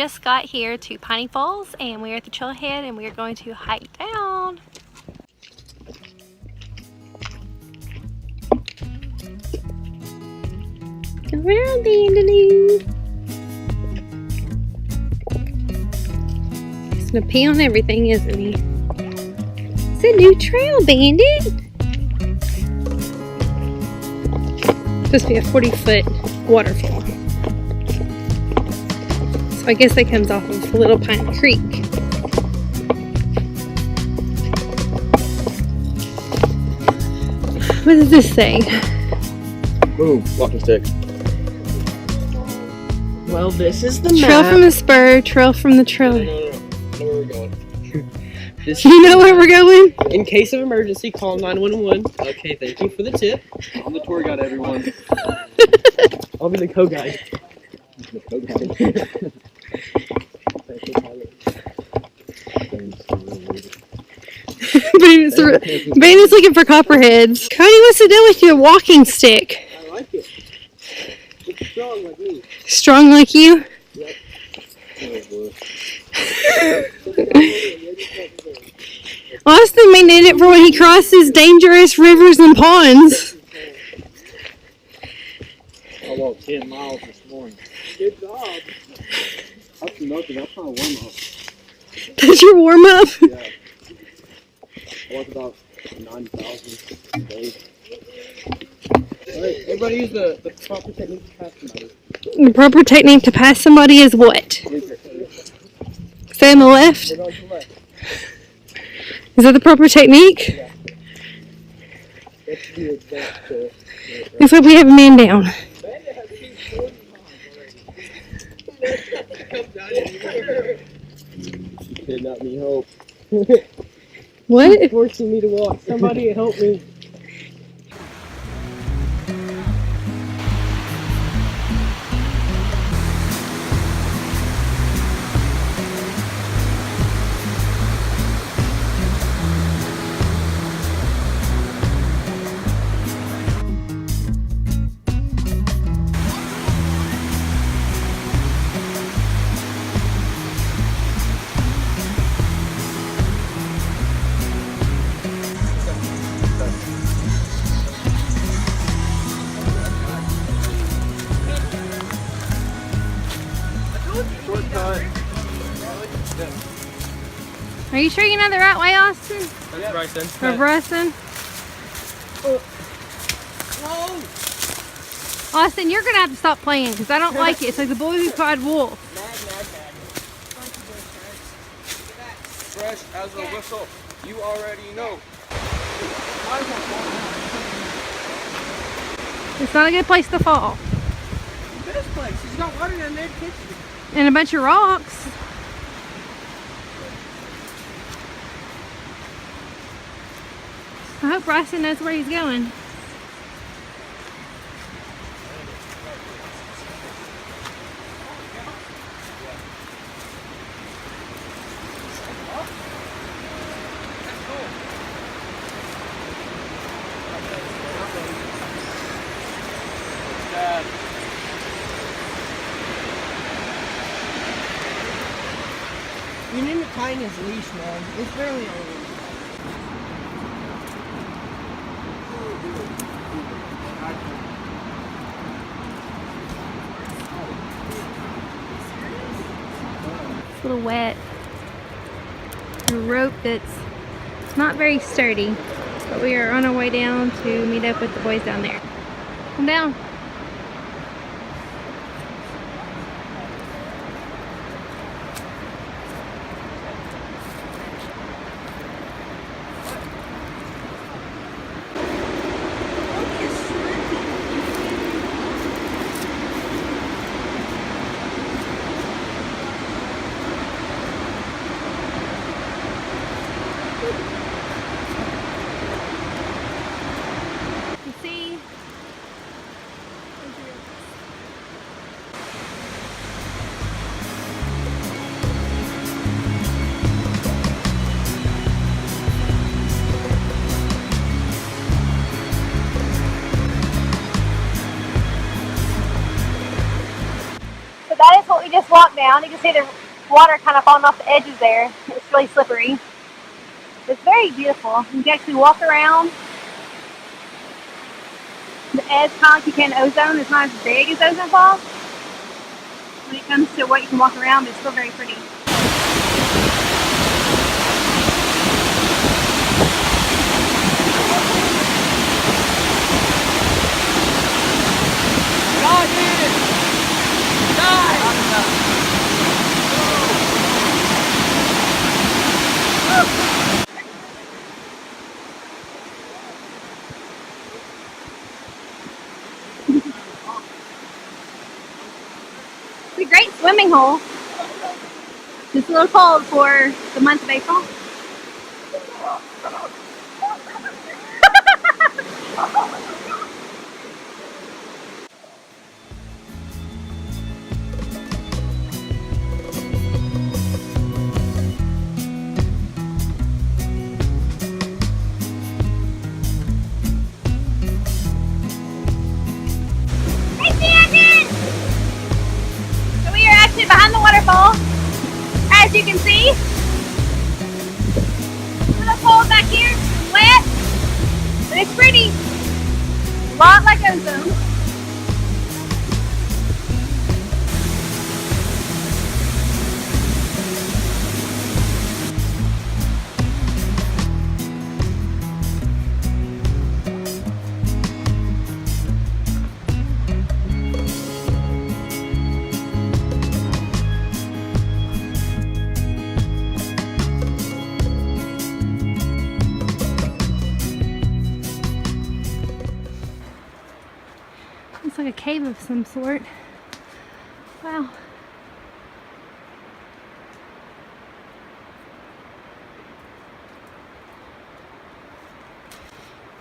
just got here to Piney Falls and we are at the trailhead and we are going to hike down. Come around, Bandaloo. He's gonna pee on everything, isn't he? It's a new trail, Bandit. Supposed to be a 40-foot waterfall. So I guess that comes off of Little Pine Creek. What does this say? Boom, walking stick. Well, this is the Trail map. from the spur, trail from the trail. No. I know where we're going. You know where we're going? In case of emergency, call 911. Okay, thank you for the tip. I'm the tour guide, everyone. I'll be the co-guide. The tour guide. Bandit's looking for copperheads. Cody wants to do with your walking stick. I like it. It's strong like me. Strong like you? Yep. Austin may need it for when he crosses dangerous rivers and ponds. I walked 10 miles this morning. Good job. That's nothing. That's not a warm-up. That's your warm-up? Yeah. I walked about 9,000 days. Alright, everybody use the proper technique to pass somebody. The proper technique to pass somebody is what? Stay on the left? We're going to the left. Is that the proper technique? Yeah. That's the exact Looks like we have a man down. You kidnapped me, Hope. What? Forcing me to walk. Somebody help me. Are you sure you know the right way, Austin? That's right then. Or Bryson? Austin, you're gonna have to stop playing because I don't like it. It's like the boy who cried wolf. Fresh as a whistle. You already know. It's not a good place to fall. This place. She's got water down there to catch you. And a bunch of rocks. I hope Bryson knows where he's going. You need to tie his leash, man. It's barely on leash. It's a little wet. A rope that's not very sturdy, but we are on our way down to meet up with the boys down there. Come down. walk down. You can see the water kind of falling off the edges there. It's really slippery. It's very beautiful. You can actually walk around. The edge, kind of like you can Ozone, is not as big as Ozone Falls when it comes to what you can walk around, but it's still very pretty. It's a great swimming hole. Just a little cold for the month of April. Behind the waterfall, as you can see. Little pool back here, wet, but it's pretty. A lot like Ozone. It's like a cave of some sort. Wow.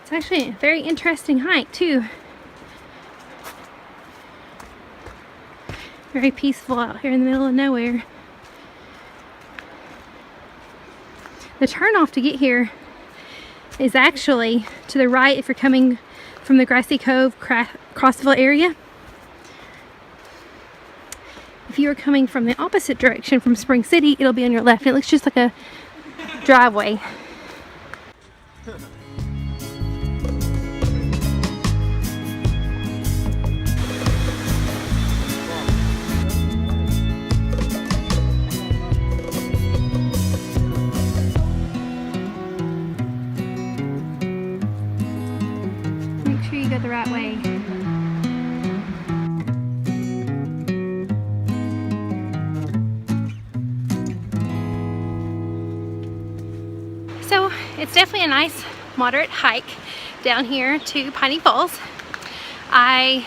It's actually a very interesting hike too. Very peaceful out here in the middle of nowhere. The turnoff to get here is actually to the right if you're coming from the Grassy Cove, Crossville area. If you are coming from the opposite direction from Spring City, it'll be on your left. It looks just like a driveway. Make sure you go the right way. So it's definitely a nice moderate hike down here to Piney Falls. I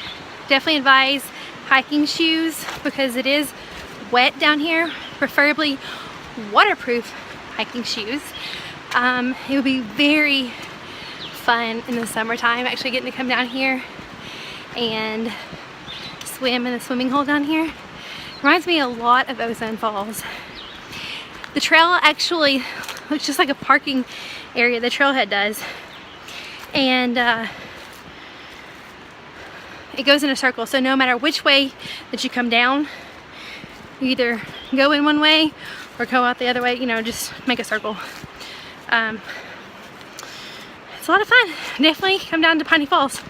definitely advise hiking shoes because it is wet down here, preferably waterproof hiking shoes. It would be very fun in the summertime actually getting to come down here and swim in the swimming hole down here. Reminds me a lot of Ozone Falls. The trail actually looks just like a parking area, the trailhead does. And it goes in a circle, so no matter which way that you come down, you either go in one way or go out the other way, you know, just make a circle. It's a lot of fun. Definitely come down to Piney Falls.